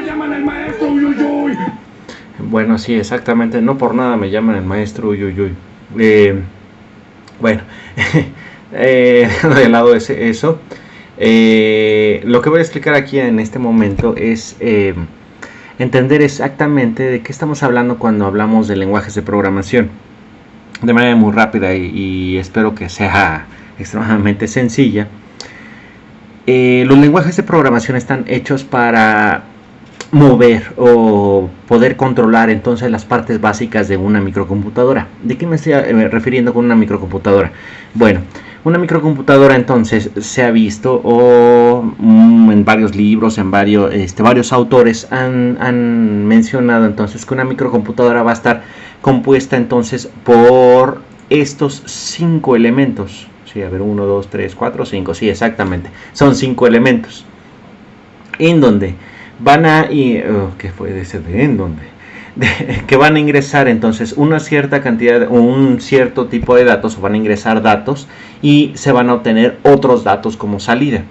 me llaman el maestro Uyuyuy. Bueno, sí, exactamente, no por nada me llaman el maestro Uyuyuy. Bueno, de lado eso, lo que voy a explicar aquí en este momento es entender exactamente de qué estamos hablando cuando hablamos de lenguajes de programación, de manera muy rápida y espero que sea extremadamente sencilla. Los lenguajes de programación están hechos para mover o poder controlar entonces las partes básicas de una microcomputadora. ¿De qué me estoy refiriendo con una microcomputadora? Bueno, una microcomputadora entonces se ha visto en varios libros, en varios autores han mencionado entonces que una microcomputadora va a estar compuesta entonces por estos 5 elementos. Sí, a ver, 1, 2, 3, 4, 5, sí, exactamente, son 5 elementos en donde van a ¿qué puede ser de en donde? Que van a ingresar entonces una cierta cantidad, un cierto tipo de datos, o van a ingresar datos y se van a obtener otros datos como salida.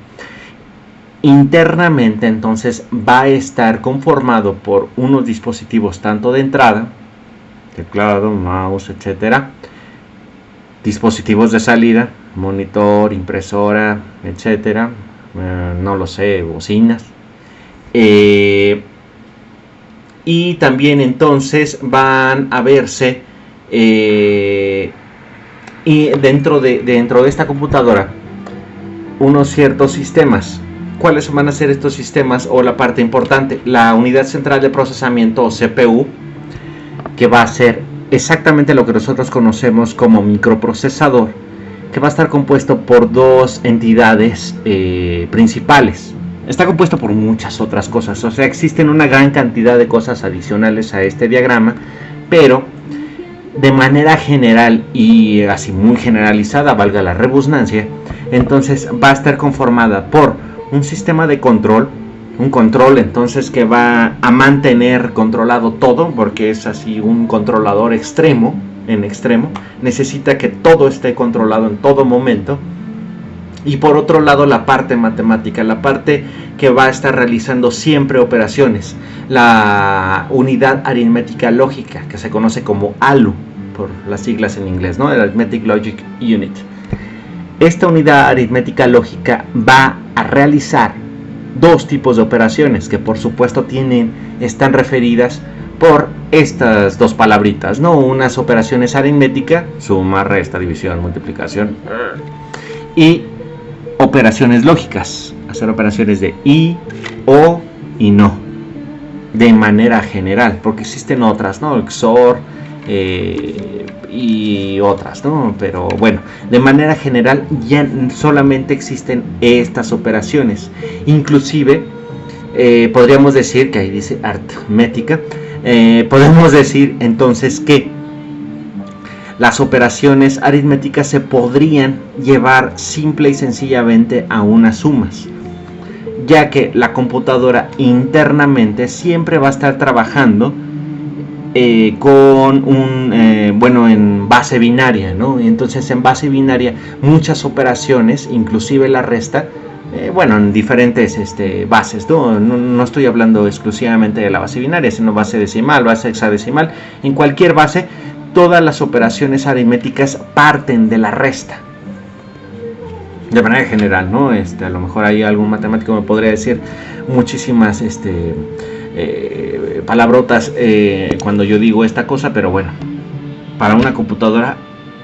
Internamente entonces va a estar conformado por unos dispositivos tanto de entrada, teclado, mouse, etcétera, dispositivos de salida, monitor, impresora, etcétera, no lo sé, bocinas. Y también entonces van a verse y dentro de esta computadora unos ciertos sistemas. ¿Cuáles van a ser estos sistemas o la parte importante? La unidad central de procesamiento o CPU, que va a ser exactamente lo que nosotros conocemos como microprocesador, que va a estar compuesto por dos entidades principales. Está compuesto por muchas otras cosas, o sea, existen una gran cantidad de cosas adicionales a este diagrama, pero de manera general y así muy generalizada, valga la redundancia, entonces va a estar conformada por un sistema de control, un control entonces que va a mantener controlado todo, porque es así un controlador extremo, necesita que todo esté controlado en todo momento. Y por otro lado la parte matemática, la parte que va a estar realizando siempre operaciones, la unidad aritmética lógica, que se conoce como ALU por las siglas en inglés, ¿no? El Arithmetic Logic Unit. Esta unidad aritmética lógica va a realizar dos tipos de operaciones que por supuesto están referidas por estas dos palabritas, ¿no? Unas operaciones aritméticas, suma, resta, división, multiplicación, y operaciones lógicas, hacer operaciones de y, o y no, de manera general, porque existen otras, ¿no? XOR y otras, ¿no? Pero bueno, de manera general ya solamente existen estas operaciones. Inclusive podríamos decir, que ahí dice aritmética, podemos decir entonces que las operaciones aritméticas se podrían llevar simple y sencillamente a unas sumas, ya que la computadora internamente siempre va a estar trabajando con en base binaria, ¿no? Entonces en base binaria muchas operaciones, inclusive la resta, en diferentes bases, ¿no? No estoy hablando exclusivamente de la base binaria, sino base decimal, base hexadecimal, en cualquier base. Todas las operaciones aritméticas parten de la resta. De manera general, ¿no? A lo mejor hay algún matemático me podría decir muchísimas palabrotas cuando yo digo esta cosa, pero bueno, para una computadora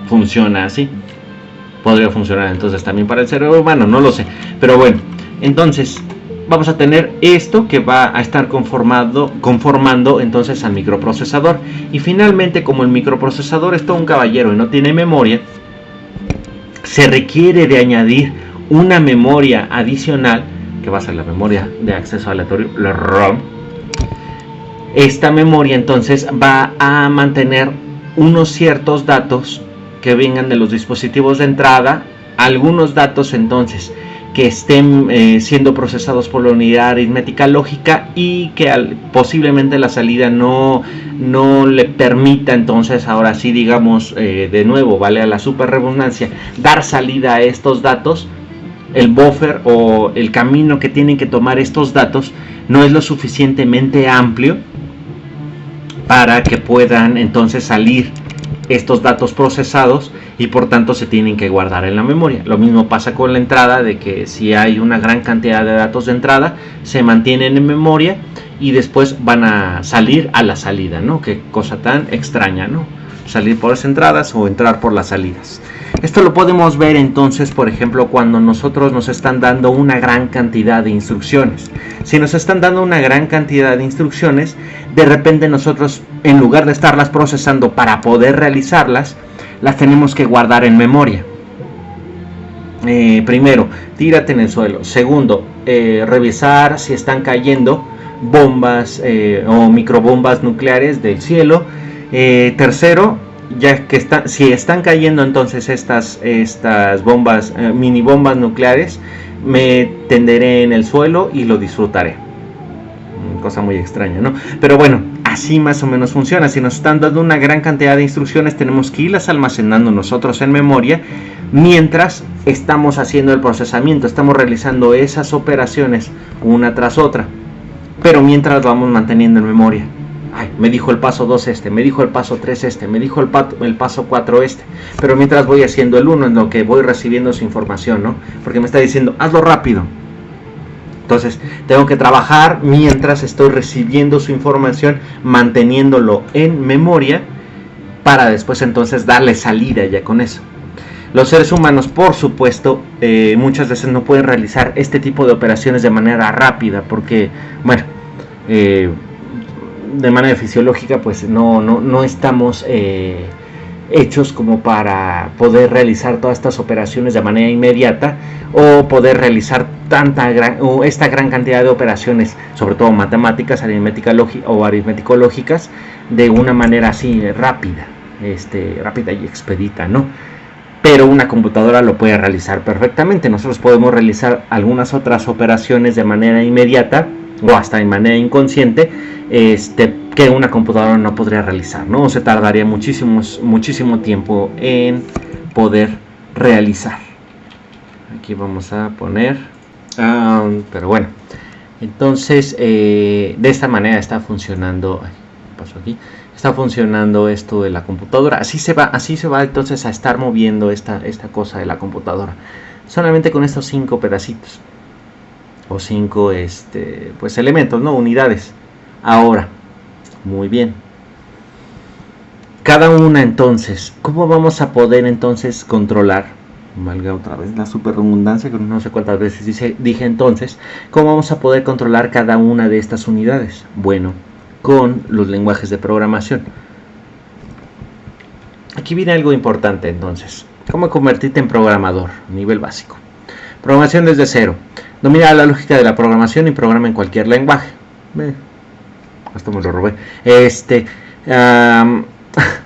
funciona así. Podría funcionar entonces también para el cerebro humano, no lo sé. Pero bueno, entonces vamos a tener esto que va a estar conformando entonces al microprocesador. Y finalmente, como el microprocesador es todo un caballero y no tiene memoria, se requiere de añadir una memoria adicional, que va a ser la memoria de acceso aleatorio, la ROM. Esta memoria entonces va a mantener unos ciertos datos que vengan de los dispositivos de entrada, algunos datos entonces que estén siendo procesados por la unidad aritmética lógica y que posiblemente la salida no le permita entonces, ahora sí digamos de nuevo, vale a la super redundancia, dar salida a estos datos el buffer o el camino que tienen que tomar estos datos no es lo suficientemente amplio para que puedan entonces salir estos datos procesados y por tanto se tienen que guardar en la memoria. Lo mismo pasa con la entrada, de que si hay una gran cantidad de datos de entrada se mantienen en memoria y después van a salir a la salida, ¿no? Qué cosa tan extraña, ¿no? Salir por las entradas o entrar por las salidas. Esto lo podemos ver entonces, por ejemplo, cuando nosotros nos están dando una gran cantidad de instrucciones. Si nos están dando una gran cantidad de instrucciones, de repente nosotros, en lugar de estarlas procesando para poder realizarlas, las tenemos que guardar en memoria. Primero, tírate en el suelo. Segundo, revisar si están cayendo bombas o microbombas nucleares del cielo. Tercero, ya que si están cayendo entonces estas bombas, mini bombas nucleares, me tenderé en el suelo y lo disfrutaré. Cosa muy extraña, ¿no? Pero bueno, así más o menos funciona. Si nos están dando una gran cantidad de instrucciones, tenemos que irlas almacenando nosotros en memoria mientras estamos haciendo el procesamiento. Estamos realizando esas operaciones una tras otra, pero mientras vamos manteniendo en memoria. Ay, me dijo el paso 2 este, me dijo el paso 3 este, me dijo el paso 4 este. Pero mientras voy haciendo el 1 en lo que voy recibiendo su información, ¿no? Porque me está diciendo, hazlo rápido. Entonces, tengo que trabajar mientras estoy recibiendo su información, manteniéndolo en memoria, para después entonces darle salida ya con eso. Los seres humanos, por supuesto, muchas veces no pueden realizar este tipo de operaciones de manera rápida, porque, bueno, de manera fisiológica, pues no estamos hechos como para poder realizar todas estas operaciones de manera inmediata, o poder realizar esta gran cantidad de operaciones, sobre todo matemáticas, aritmético-lógicas, de una manera así rápida y expedita, ¿no? Pero una computadora lo puede realizar perfectamente. Nosotros podemos realizar algunas otras operaciones de manera inmediata o hasta de manera inconsciente, que una computadora no podría realizar, ¿no? Se tardaría muchísimo tiempo en poder realizar. Aquí vamos a poner, pero bueno, entonces de esta manera está funcionando. Paso aquí. Está funcionando esto de la computadora. Así se va entonces a estar moviendo esta cosa de la computadora. Solamente con estos 5 pedacitos. O 5 pues elementos, ¿no? Unidades. Ahora, muy bien. Cada una entonces, ¿cómo vamos a poder entonces controlar? Valga otra vez la super redundancia, que no sé cuántas veces dije entonces. ¿Cómo vamos a poder controlar cada una de estas unidades? Bueno, con los lenguajes de programación. Aquí viene algo importante entonces. ¿Cómo convertirte en programador? Nivel básico. Programación desde cero. Domina la lógica de la programación y programa en cualquier lenguaje. Esto me lo robé.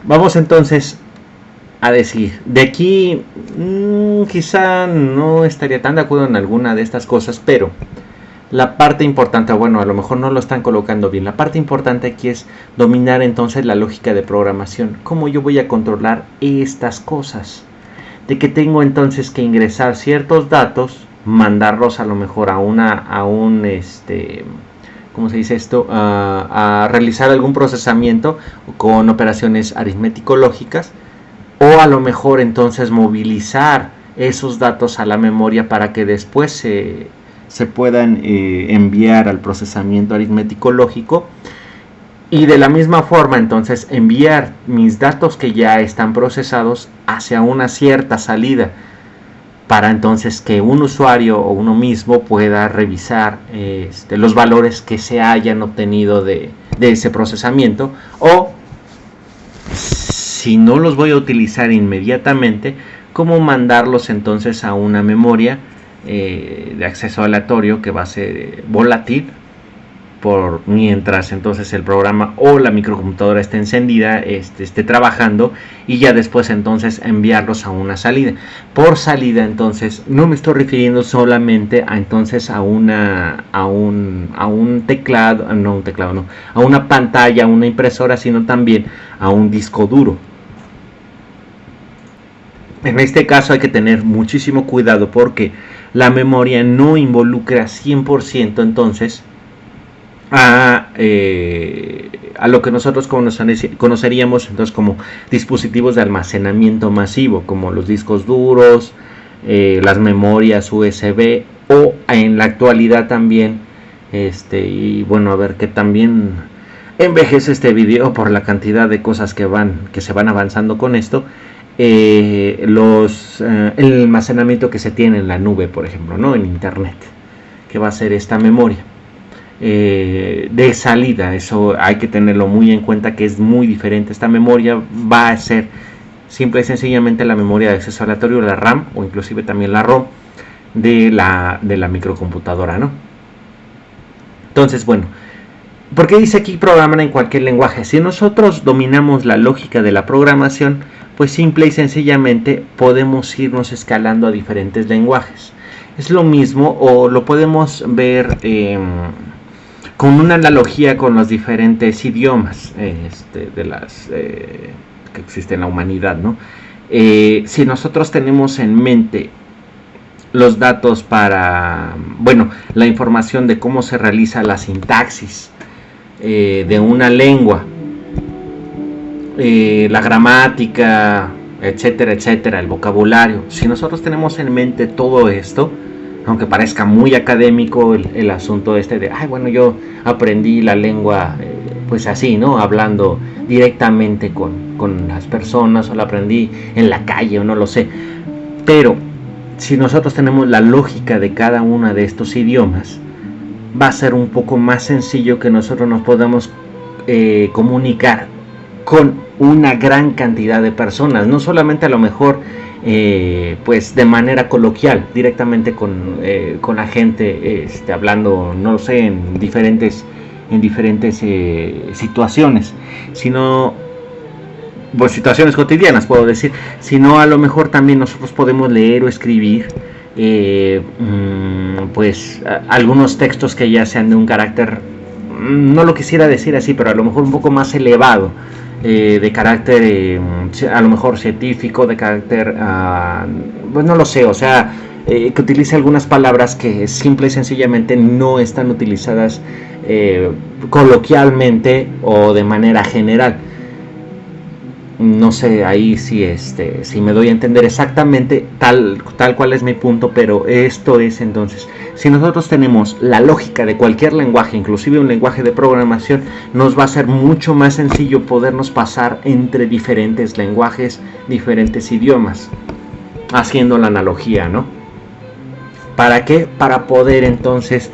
Vamos entonces a decir, de aquí quizá no estaría tan de acuerdo en alguna de estas cosas, pero la parte importante, bueno, a lo mejor no lo están colocando bien. La parte importante aquí es dominar entonces la lógica de programación. ¿Cómo yo voy a controlar estas cosas? De que tengo entonces que ingresar ciertos datos, mandarlos a lo mejor a un ¿cómo se dice esto? A realizar algún procesamiento con operaciones aritmético-lógicas, o a lo mejor entonces movilizar esos datos a la memoria para que después se puedan enviar al procesamiento aritmético-lógico, y de la misma forma entonces enviar mis datos que ya están procesados hacia una cierta salida, para entonces que un usuario o uno mismo pueda revisar los valores que se hayan obtenido de ese procesamiento, o si no los voy a utilizar inmediatamente, cómo mandarlos entonces a una memoria de acceso aleatorio que va a ser volátil, por mientras entonces el programa o la microcomputadora esté encendida, esté trabajando, y ya después entonces enviarlos a una salida. Por salida entonces no me estoy refiriendo solamente a entonces a un teclado, no, a una pantalla, a una impresora, sino también a un disco duro. En este caso hay que tener muchísimo cuidado, porque la memoria no involucra 100% entonces a lo que nosotros conoceríamos entonces como dispositivos de almacenamiento masivo, como los discos duros, las memorias USB, o en la actualidad también, y bueno, a ver, que también envejece este video por la cantidad de cosas que se van avanzando con esto, el almacenamiento que se tiene en la nube, por ejemplo, ¿no? En internet, que va a ser esta memoria de salida. Eso hay que tenerlo muy en cuenta, que es muy diferente. Esta memoria va a ser simple y sencillamente la memoria de acceso aleatorio, la RAM, o inclusive también la ROM de la microcomputadora, ¿no? Entonces, bueno, ¿por qué dice aquí programar en cualquier lenguaje? Si nosotros dominamos la lógica de la programación, pues simple y sencillamente podemos irnos escalando a diferentes lenguajes. Es lo mismo, o lo podemos ver con una analogía con los diferentes idiomas de las que existen en la humanidad, ¿no? Si nosotros tenemos en mente los datos para, bueno, la información de cómo se realiza la sintaxis de una lengua, la gramática, etcétera, etcétera, el vocabulario, si nosotros tenemos en mente todo esto, aunque parezca muy académico el asunto de, ay, bueno, yo aprendí la lengua pues así, ¿no? Hablando directamente con las personas, o la aprendí en la calle, o no lo sé. Pero si nosotros tenemos la lógica de cada uno de estos idiomas, va a ser un poco más sencillo que nosotros nos podamos comunicar con una gran cantidad de personas, no solamente a lo mejor pues de manera coloquial, directamente con la gente, hablando, no lo sé, en diferentes situaciones, sino pues situaciones cotidianas, puedo decir, sino a lo mejor también nosotros podemos leer o escribir pues algunos textos que ya sean de un carácter, no lo quisiera decir así, pero a lo mejor un poco más elevado, de carácter a lo mejor científico, de carácter pues no lo sé, o sea, que utilice algunas palabras que simple y sencillamente no están utilizadas coloquialmente o de manera general. No sé ahí si me doy a entender exactamente tal cual es mi punto, pero esto es entonces, si nosotros tenemos la lógica de cualquier lenguaje, inclusive un lenguaje de programación, nos va a ser mucho más sencillo podernos pasar entre diferentes lenguajes, diferentes idiomas, haciendo la analogía, ¿no? ¿Para qué? Para poder entonces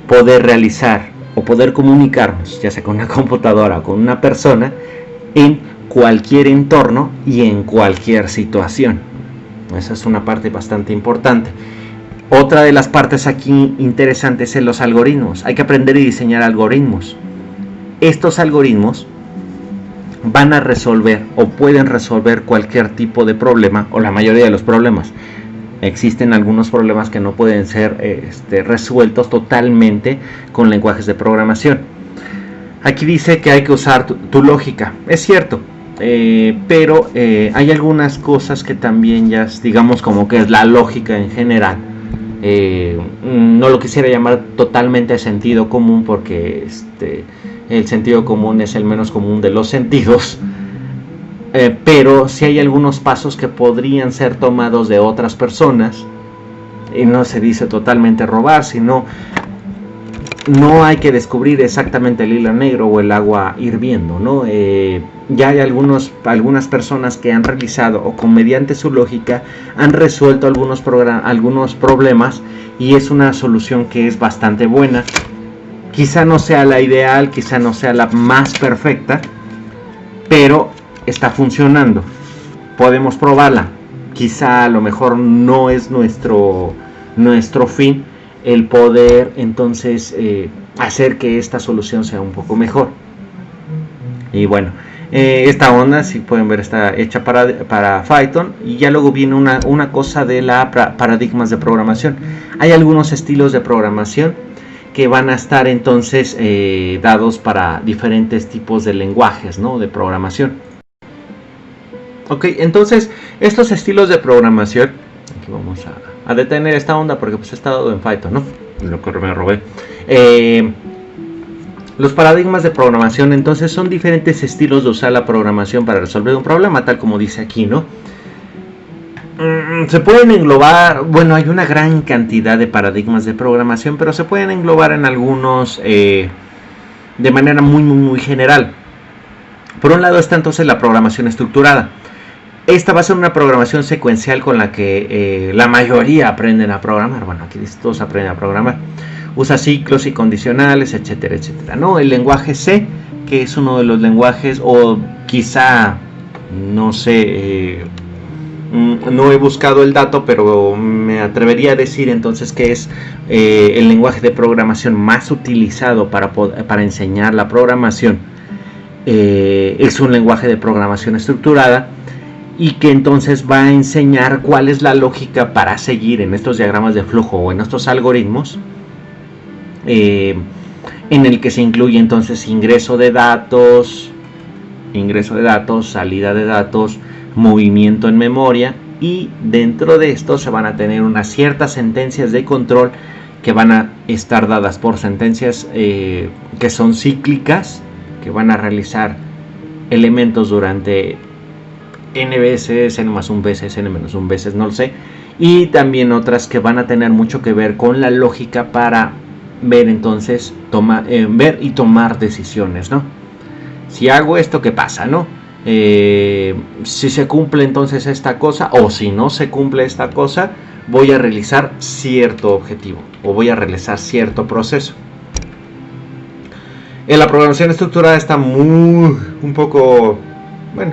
realizar o poder comunicarnos, ya sea con una computadora o con una persona, en cualquier entorno y en cualquier situación. Esa es una parte bastante importante. Otra de las partes aquí interesantes es los algoritmos. Hay que aprender y diseñar algoritmos. Estos algoritmos van a resolver o pueden resolver cualquier tipo de problema, o la mayoría de los problemas. Existen algunos problemas que no pueden ser resueltos totalmente con lenguajes de programación. Aquí dice que hay que usar tu lógica. Es cierto, pero hay algunas cosas que también ya, digamos, como que es la lógica en general. No lo quisiera llamar totalmente sentido común, porque el sentido común es el menos común de los sentidos. Pero sí hay algunos pasos que podrían ser tomados de otras personas. Y no se dice totalmente robar, sino no hay que descubrir exactamente el hilo negro o el agua hirviendo, ¿no? Ya hay algunas personas que han realizado o con mediante su lógica han resuelto algunos problemas, y es una solución que es bastante buena. Quizá no sea la ideal, quizá no sea la más perfecta, pero está funcionando. Podemos probarla. Quizá a lo mejor no es nuestro fin el poder entonces hacer que esta solución sea un poco mejor. Y bueno, esta onda, si pueden ver, está hecha para Python, y ya luego viene una cosa de la paradigmas de programación. Hay algunos estilos de programación que van a estar entonces dados para diferentes tipos de lenguajes, ¿no? De programación. Ok, entonces estos estilos de programación, aquí vamos a a detener esta onda porque pues he estado en Python, ¿no? Lo que me robé. Los paradigmas de programación entonces son diferentes estilos de usar la programación para resolver un problema, tal como dice aquí, ¿no? Se pueden englobar, bueno, hay una gran cantidad de paradigmas de programación, pero se pueden englobar en algunos de manera muy general. Por un lado está entonces la programación estructurada. Esta va a ser una programación secuencial con la que la mayoría aprenden a programar. Bueno, aquí todos aprenden a programar. Usa ciclos y condicionales, etcétera, etcétera, ¿no? El lenguaje C, que es uno de los lenguajes, o quizá, no sé, no he buscado el dato, pero me atrevería a decir entonces que es el lenguaje de programación más utilizado para enseñar la programación. Es un lenguaje de programación estructurada y que entonces va a enseñar cuál es la lógica para seguir en estos diagramas de flujo o en estos algoritmos, en el que se incluye entonces ingreso de datos, salida de datos, movimiento en memoria, y dentro de esto se van a tener unas ciertas sentencias de control que van a estar dadas por sentencias que son cíclicas, que van a realizar elementos durante n veces, n más un veces, n menos un veces, no lo sé, y también otras que van a tener mucho que ver con la lógica para ver entonces, ver y tomar decisiones, ¿no? Si hago esto, ¿qué pasa, no? Si se cumple entonces esta cosa, o si no se cumple esta cosa, voy a realizar cierto objetivo o voy a realizar cierto proceso. En la programación estructurada está un poco, bueno,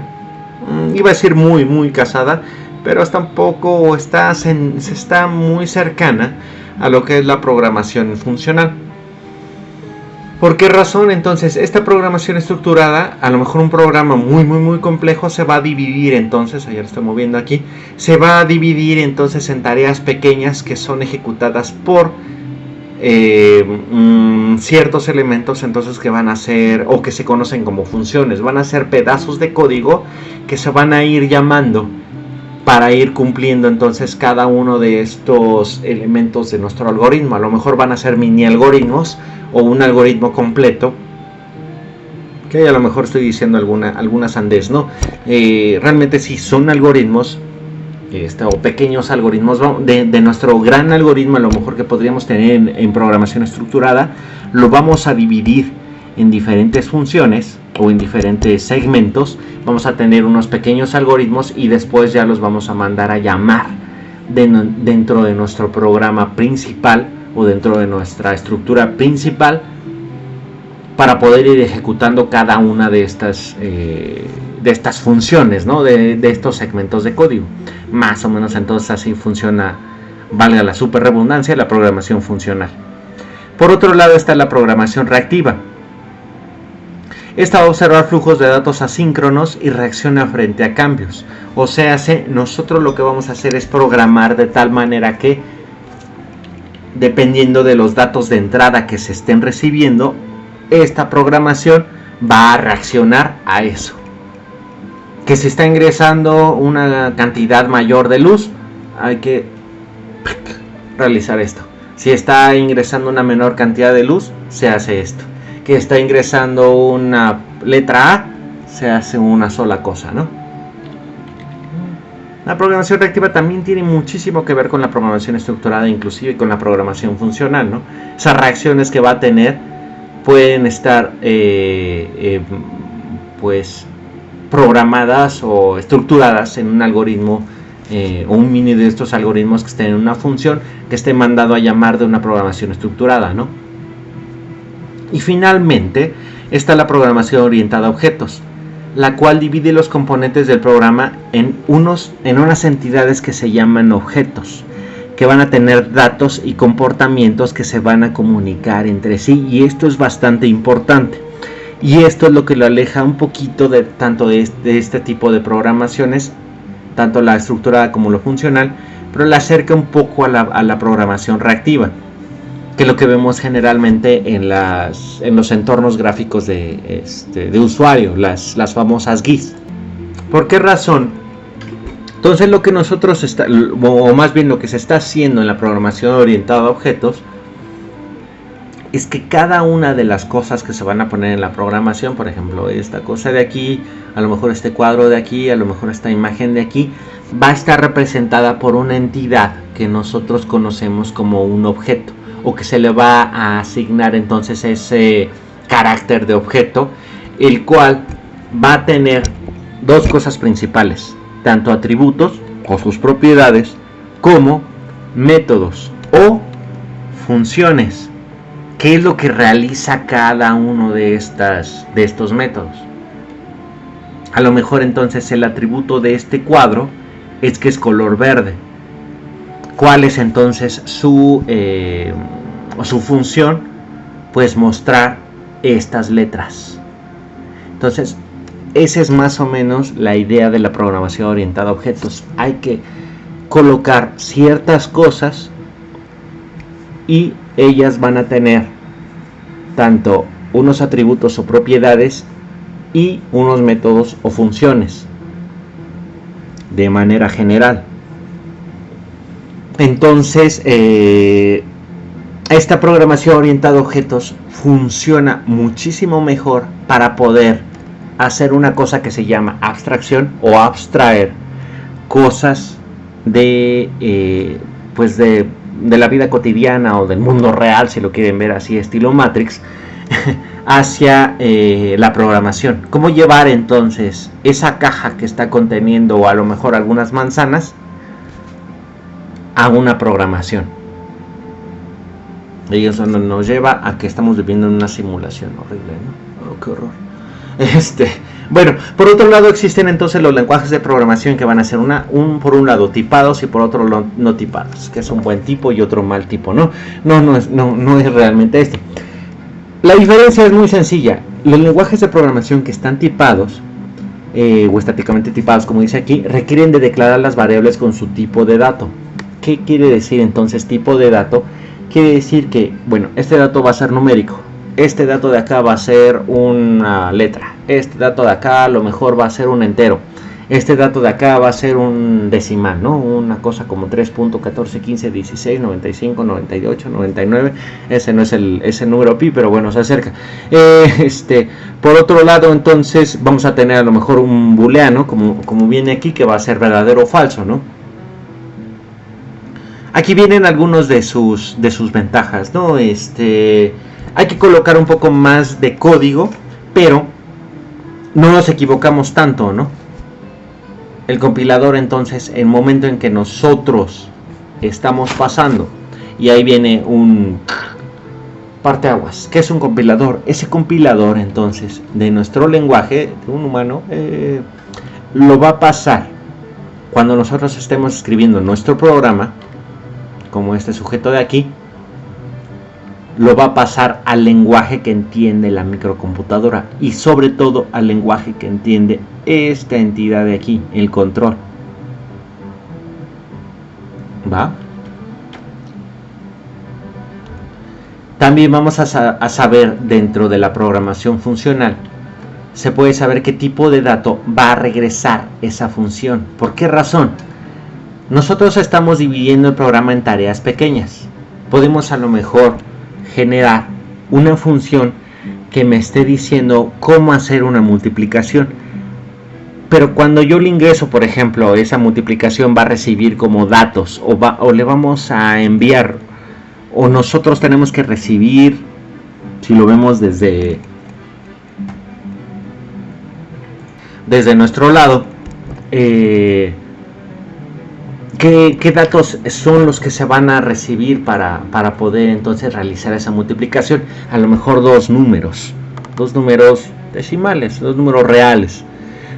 iba a decir muy casada, pero tampoco se está muy cercana a lo que es la programación funcional. ¿Por qué razón? Entonces, esta programación estructurada, a lo mejor un programa muy complejo se va a dividir entonces, ayer lo estoy moviendo aquí, se va a dividir entonces en tareas pequeñas que son ejecutadas por ciertos elementos entonces que van a ser, o que se conocen como funciones, van a ser pedazos de código que se van a ir llamando para ir cumpliendo entonces cada uno de estos elementos de nuestro algoritmo. A lo mejor van a ser mini algoritmos o un algoritmo completo, que a lo mejor estoy diciendo alguna sandez, ¿no? Realmente sí son algoritmos, o pequeños algoritmos de nuestro gran algoritmo, a lo mejor que podríamos tener en programación estructurada. Lo vamos a dividir en diferentes funciones o en diferentes segmentos. Vamos a tener unos pequeños algoritmos y después ya los vamos a mandar a llamar dentro de nuestro programa principal o dentro de nuestra estructura principal, para poder ir ejecutando cada una de estas funciones, ¿no? de estos segmentos de código. Más o menos entonces así funciona, valga la super redundancia, la programación funcional. Por otro lado está la programación reactiva. Esta va a observar flujos de datos asíncronos y reacciona frente a cambios. O sea, nosotros lo que vamos a hacer es programar de tal manera que, dependiendo de los datos de entrada que se estén recibiendo, esta programación va a reaccionar a eso. Que si está ingresando una cantidad mayor de luz, hay que realizar esto. Si está ingresando una menor cantidad de luz, se hace esto. Que está ingresando una letra A, se hace una sola cosa, ¿no? La programación reactiva también tiene muchísimo que ver con la programación estructurada, inclusive con la programación funcional, ¿no? Esas reacciones que va a tener pueden estar pues programadas o estructuradas en un algoritmo o un mini de estos algoritmos que estén en una función que esté mandado a llamar de una programación estructurada, ¿no? Y finalmente está la programación orientada a objetos, la cual divide los componentes del programa en unas entidades que se llaman objetos, que van a tener datos y comportamientos que se van a comunicar entre sí, y esto es bastante importante. Y esto es lo que lo aleja un poquito de este tipo de programaciones, tanto la estructurada como lo funcional, pero la acerca un poco a la programación reactiva, que es lo que vemos generalmente en los entornos gráficos de usuario, las famosas GUIs. ¿Por qué razón? Entonces lo que nosotros o más bien lo que se está haciendo en la programación orientada a objetos, es que cada una de las cosas que se van a poner en la programación, por ejemplo, esta cosa de aquí, a lo mejor este cuadro de aquí, a lo mejor esta imagen de aquí, va a estar representada por una entidad que nosotros conocemos como un objeto, o que se le va a asignar entonces ese carácter de objeto, el cual va a tener dos cosas principales, tanto atributos o sus propiedades, como métodos o funciones. ¿Qué es lo que realiza cada uno de estos métodos? A lo mejor entonces el atributo de este cuadro es que es color verde. ¿Cuál es entonces su función? Pues mostrar estas letras. Entonces, esa es más o menos la idea de la programación orientada a objetos. Hay que colocar ciertas cosas y ellas van a tener tanto unos atributos o propiedades y unos métodos o funciones de manera general. Entonces esta programación orientada a objetos funciona muchísimo mejor para poder hacer una cosa que se llama abstracción o abstraer cosas de la vida cotidiana o del mundo real, si lo quieren ver así estilo Matrix, hacia la programación. ¿Cómo llevar entonces esa caja que está conteniendo o a lo mejor algunas manzanas a una programación? Y eso nos lleva a que estamos viviendo en una simulación horrible, ¿no? Oh, qué horror. Bueno, por otro lado existen entonces los lenguajes de programación que van a ser por un lado tipados y por otro no tipados, que es un buen tipo y otro mal tipo, ¿no? No es realmente esto. La diferencia es muy sencilla. Los lenguajes de programación que están tipados o estáticamente tipados, como dice aquí, requieren de declarar las variables con su tipo de dato. ¿Qué quiere decir entonces tipo de dato? Quiere decir que, bueno, este dato va a ser numérico, este dato de acá va a ser una letra, este dato de acá a lo mejor va a ser un entero, este dato de acá va a ser un decimal, ¿no? Una cosa como 3.1415, 16, 95, 98, 99, ese no es ese número pi, pero bueno, se acerca. Por otro lado, entonces vamos a tener a lo mejor un booleano, como viene aquí, que va a ser verdadero o falso, ¿no? Aquí vienen algunos de sus ventajas, ¿no? Hay que colocar un poco más de código, pero no nos equivocamos tanto, ¿no? El compilador entonces, en el momento en que nosotros estamos pasando, y ahí viene un parteaguas. ¿Qué es un compilador? Ese compilador entonces de nuestro lenguaje, de un humano, lo va a pasar cuando nosotros estemos escribiendo nuestro programa, como este sujeto de aquí, lo va a pasar al lenguaje que entiende la microcomputadora y sobre todo al lenguaje que entiende esta entidad de aquí, el control. ¿Va? También vamos a saber dentro de la programación funcional, se puede saber qué tipo de dato va a regresar esa función. ¿Por qué razón? Nosotros estamos dividiendo el programa en tareas pequeñas. Podemos a lo mejor generar una función que me esté diciendo cómo hacer una multiplicación, pero cuando yo le ingreso, por ejemplo, esa multiplicación va a recibir como datos o le vamos a enviar, o nosotros tenemos que recibir, si lo vemos desde nuestro lado, ¿qué datos son los que se van a recibir para poder entonces realizar esa multiplicación? A lo mejor dos números decimales, dos números reales.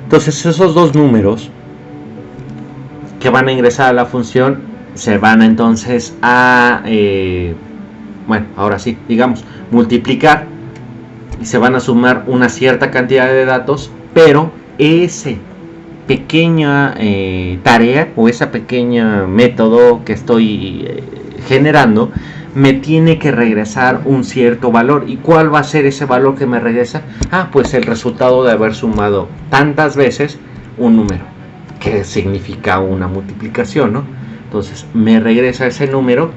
Entonces esos dos números que van a ingresar a la función se van entonces a, ahora sí, digamos, multiplicar y se van a sumar una cierta cantidad de datos, pero ese pequeña tarea o esa pequeña método que estoy generando me tiene que regresar un cierto valor. ¿Y cuál va a ser ese valor que me regresa? Pues el resultado de haber sumado tantas veces un número. que significa una multiplicación, ¿no? Entonces me regresa ese número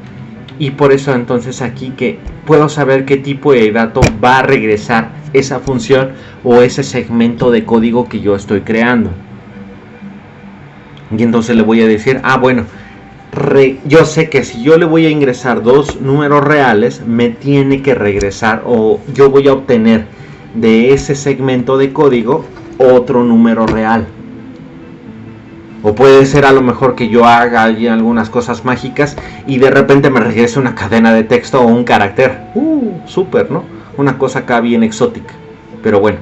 y por eso entonces aquí que puedo saber qué tipo de dato va a regresar esa función o ese segmento de código que yo estoy creando. Y entonces le voy a decir, bueno, yo sé que si yo le voy a ingresar dos números reales, me tiene que regresar, o yo voy a obtener de ese segmento de código otro número real. O puede ser a lo mejor que yo haga algunas cosas mágicas y de repente me regrese una cadena de texto o un carácter. Súper, ¿no? Una cosa acá bien exótica. Pero bueno.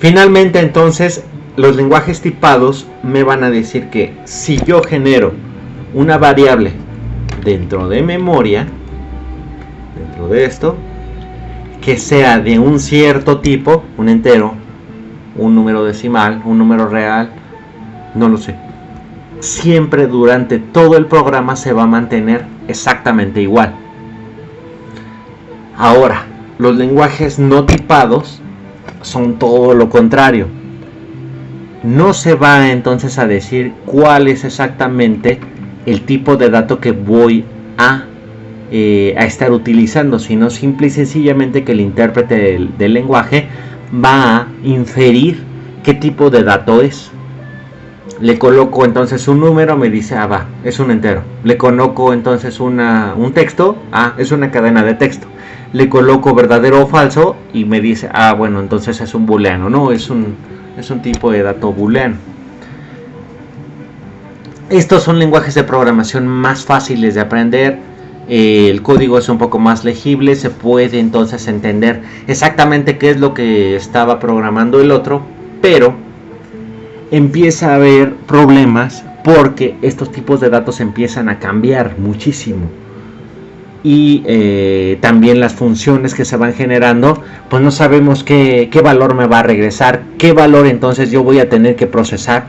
Finalmente entonces, los lenguajes tipados me van a decir que si yo genero una variable dentro de memoria, dentro de esto, que sea de un cierto tipo, un entero, un número decimal, un número real, no lo sé, siempre durante todo el programa se va a mantener exactamente igual. Ahora, los lenguajes no tipados son todo lo contrario. No se va entonces a decir cuál es exactamente el tipo de dato que voy a estar utilizando, sino simple y sencillamente que el intérprete del lenguaje va a inferir qué tipo de dato es. Le coloco entonces un número, me dice, es un entero. Le coloco entonces un texto, es una cadena de texto. Le coloco verdadero o falso y me dice, bueno, entonces es un booleano, no, es un tipo de dato booleano. Estos son lenguajes de programación más fáciles de aprender. El código es un poco más legible, se puede entonces entender exactamente qué es lo que estaba programando el otro, pero empieza a haber problemas porque estos tipos de datos empiezan a cambiar muchísimo. Y también las funciones que se van generando, pues no sabemos qué valor me va a regresar, qué valor entonces yo voy a tener que procesar,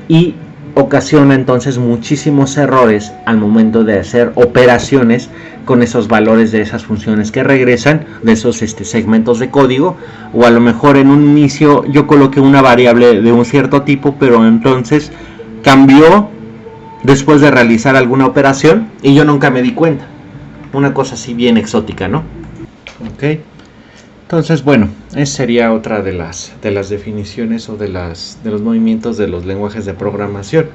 y ocasiona entonces muchísimos errores al momento de hacer operaciones con esos valores de esas funciones que regresan, de esos segmentos de código. O a lo mejor en un inicio yo coloqué una variable de un cierto tipo, pero entonces cambió después de realizar alguna operación y yo nunca me di cuenta. Una cosa así bien exótica, ¿no? Ok. Entonces, bueno, esa sería otra de las definiciones o de los movimientos de los lenguajes de programación.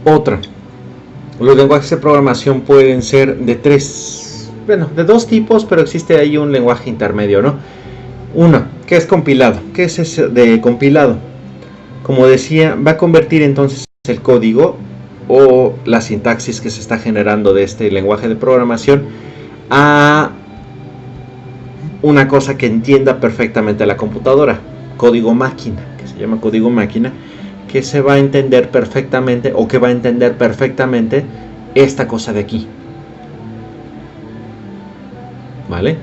Otra. Los lenguajes de programación pueden ser de dos tipos, pero existe ahí un lenguaje intermedio, ¿no? Uno, que es compilado. ¿Qué es ese de compilado? Como decía, va a convertir entonces el código o la sintaxis que se está generando de este lenguaje de programación a una cosa que entienda perfectamente la computadora, código máquina, que se llama código máquina, que se va a entender perfectamente, o que va a entender perfectamente esta cosa de aquí, ¿vale?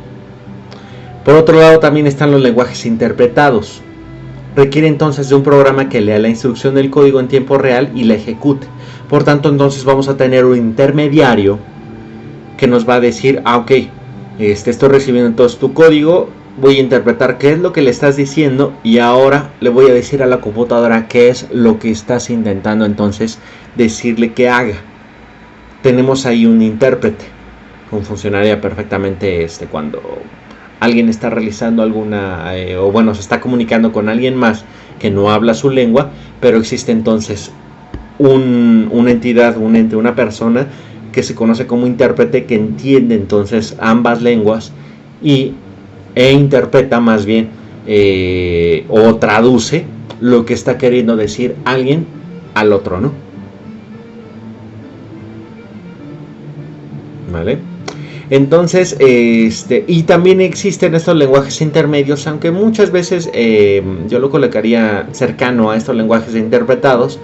Por otro lado también están los lenguajes interpretados. Requiere entonces de un programa que lea la instrucción del código en tiempo real y la ejecute. Por tanto, entonces vamos a tener un intermediario que nos va a decir, ok, estoy recibiendo entonces tu código, voy a interpretar qué es lo que le estás diciendo y ahora le voy a decir a la computadora qué es lo que estás intentando entonces decirle que haga. Tenemos ahí un intérprete, funcionaría perfectamente cuando alguien está realizando alguna, o bueno, se está comunicando con alguien más que no habla su lengua, pero existe entonces una entidad, un ente, una persona que se conoce como intérprete, que entiende entonces ambas lenguas e interpreta más bien o traduce lo que está queriendo decir alguien al otro, ¿no? ¿Vale? Entonces, y también existen estos lenguajes intermedios, aunque muchas veces yo lo colocaría cercano a estos lenguajes interpretados,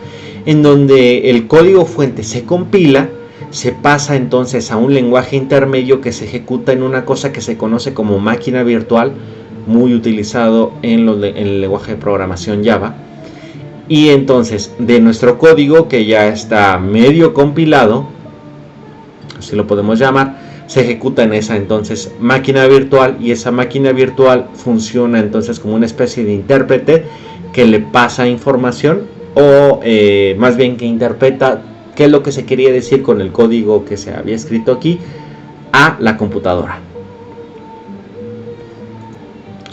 en donde el código fuente se compila, se pasa entonces a un lenguaje intermedio que se ejecuta en una cosa que se conoce como máquina virtual, muy utilizado en el lenguaje de programación Java. Y entonces de nuestro código, que ya está medio compilado, así lo podemos llamar, se ejecuta en esa entonces máquina virtual, y esa máquina virtual funciona entonces como una especie de intérprete que le pasa información, o más bien que interpreta qué es lo que se quería decir con el código que se había escrito aquí a la computadora.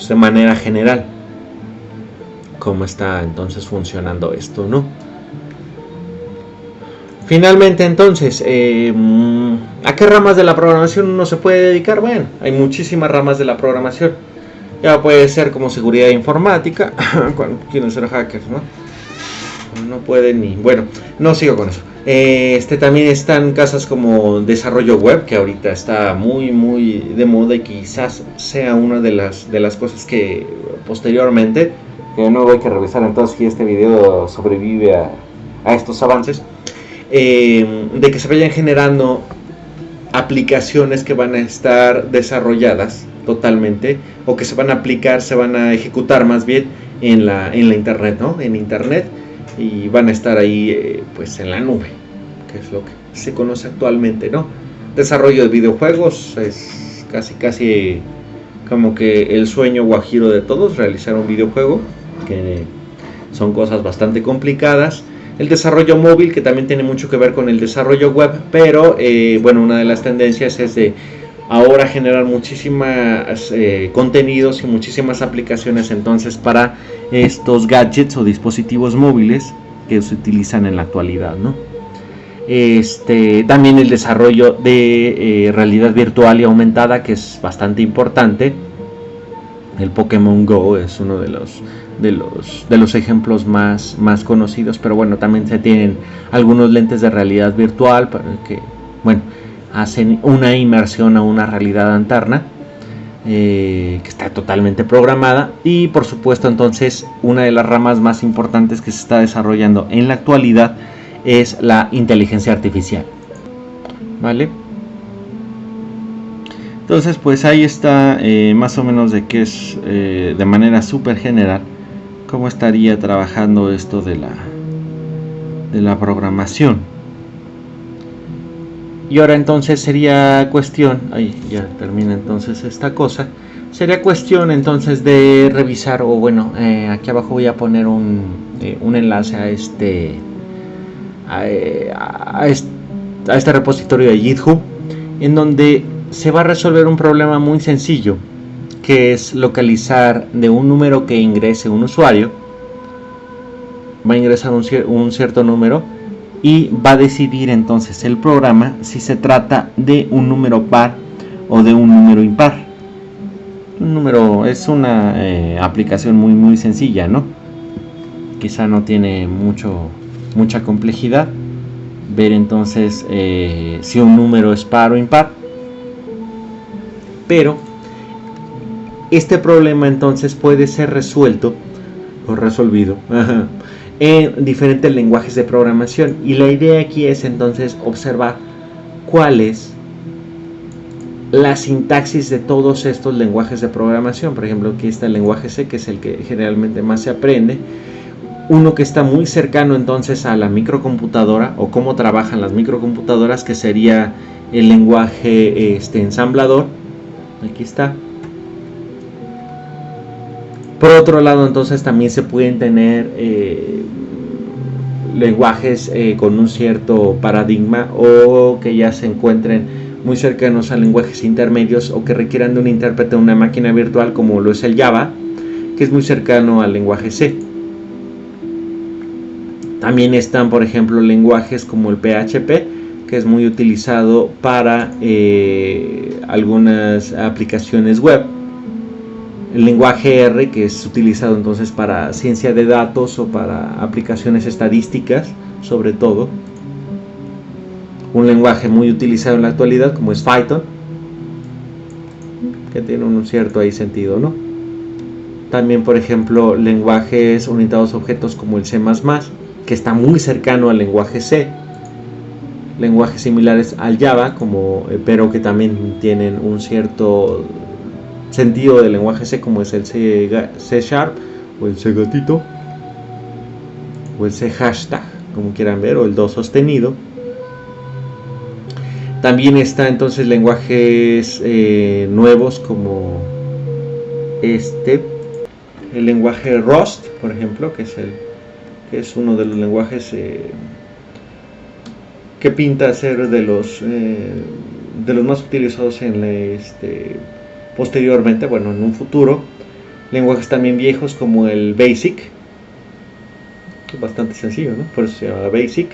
De manera general, cómo está entonces funcionando esto, ¿no? Finalmente, entonces, ¿a qué ramas de la programación uno se puede dedicar? Bueno, hay muchísimas ramas de la programación. Ya puede ser como seguridad informática, cuando quieren ser hackers, ¿no? No pueden ni... Bueno, no sigo con eso. También están casas como desarrollo web, que ahorita está muy de moda, y quizás sea una de las cosas que posteriormente, que no hay que revisar entonces si este video sobrevive a estos avances, de que se vayan generando aplicaciones que van a estar desarrolladas totalmente, o que se van a aplicar, se van a ejecutar más bien en la internet, ¿no? En internet, y van a estar ahí pues en la nube, que es lo que se conoce actualmente, ¿no? Desarrollo de videojuegos es casi como que el sueño guajiro de todos, realizar un videojuego, que son cosas bastante complicadas. El desarrollo móvil, que también tiene mucho que ver con el desarrollo web, pero bueno, una de las tendencias es de ahora generar muchísimos contenidos y muchísimas aplicaciones entonces para estos gadgets o dispositivos móviles que se utilizan en la actualidad, ¿no? También el desarrollo de realidad virtual y aumentada, que es bastante importante. El Pokémon Go es uno de los ejemplos más conocidos, pero bueno, también se tienen algunos lentes de realidad virtual que, bueno, hacen una inmersión a una realidad alterna, que está totalmente programada. Y por supuesto, entonces, una de las ramas más importantes que se está desarrollando en la actualidad es la inteligencia artificial, ¿vale? Entonces, pues ahí está más o menos de qué es, de manera súper general, cómo estaría trabajando esto de la programación. Y ahora entonces sería cuestión, ahí ya termina entonces esta cosa, sería cuestión entonces de revisar, o bueno, aquí abajo voy a poner un enlace a este repositorio de GitHub, en donde se va a resolver un problema muy sencillo, que es localizar de un número que ingrese un usuario. Va a ingresar un cierto número, y va a decidir entonces el programa si se trata de un número par o de un número impar. Un número es una aplicación muy sencilla, ¿no? Quizá no tiene mucha complejidad ver entonces si un número es par o impar, pero este problema entonces puede ser resuelto o resolvido en diferentes lenguajes de programación, y la idea aquí es entonces observar cuál es la sintaxis de todos estos lenguajes de programación. Por ejemplo, aquí está el lenguaje C, que es el que generalmente más se aprende, uno que está muy cercano entonces a la microcomputadora, o cómo trabajan las microcomputadoras, que sería el lenguaje ensamblador. Aquí está. Por otro lado, entonces también se pueden tener lenguajes con un cierto paradigma, o que ya se encuentren muy cercanos a lenguajes intermedios, o que requieran de un intérprete de una máquina virtual, como lo es el Java, que es muy cercano al lenguaje C. También están, por ejemplo, lenguajes como el PHP, que es muy utilizado para algunas aplicaciones web. El lenguaje R, que es utilizado entonces para ciencia de datos o para aplicaciones estadísticas, sobre todo. Un lenguaje muy utilizado en la actualidad, como es Python, que tiene un cierto ahí sentido, ¿no? También, por ejemplo, lenguajes orientados a objetos como el C++, que está muy cercano al lenguaje C. Lenguajes similares al Java, pero que también tienen un cierto sentido del lenguaje C, como es el C Sharp, o el C gatito, o el C hashtag, como quieran ver, o el do sostenido. También está entonces lenguajes nuevos como el lenguaje Rust, por ejemplo, que es uno de los lenguajes que pinta ser de los más utilizados posteriormente, bueno, en un futuro. Lenguajes también viejos como el BASIC, bastante sencillo, ¿no? Por eso se llama BASIC.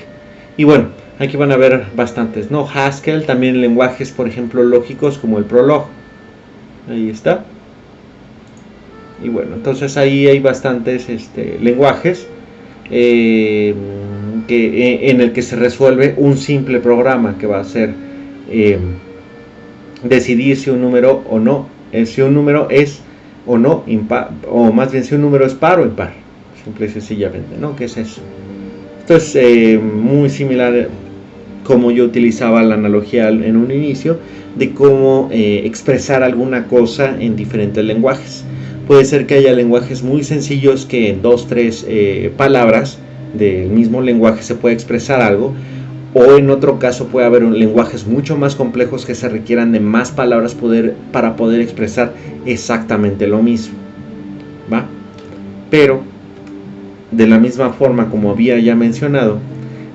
Y bueno, aquí van a ver bastantes, ¿no? Haskell, también lenguajes, por ejemplo, lógicos como el Prolog. Ahí está. Y bueno, entonces ahí hay bastantes lenguajes en el que se resuelve un simple programa que va a ser decidir si un número o no, si un número es o no impar, o más bien si un número es par o impar, simple y sencillamente, ¿no? ¿Qué es eso? Esto es muy similar como yo utilizaba la analogía en un inicio de cómo expresar alguna cosa en diferentes lenguajes. Puede ser que haya lenguajes muy sencillos que en 2-3 palabras del mismo lenguaje se puede expresar algo, o en otro caso puede haber lenguajes mucho más complejos que se requieran de más palabras para poder expresar exactamente lo mismo, ¿va? Pero de la misma forma, como había ya mencionado,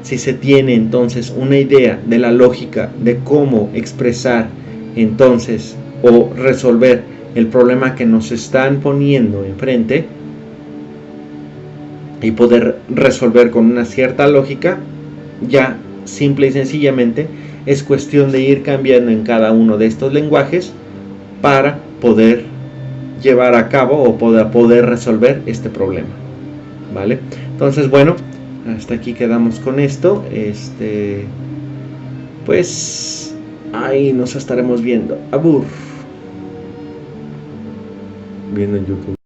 si se tiene entonces una idea de la lógica de cómo expresar entonces o resolver el problema que nos están poniendo enfrente y poder resolver con una cierta lógica, ya simple y sencillamente es cuestión de ir cambiando en cada uno de estos lenguajes para poder llevar a cabo o poder resolver este problema, ¿vale? Entonces, bueno, hasta aquí quedamos con esto. Pues ahí nos estaremos viendo. Abur. Viendo en YouTube.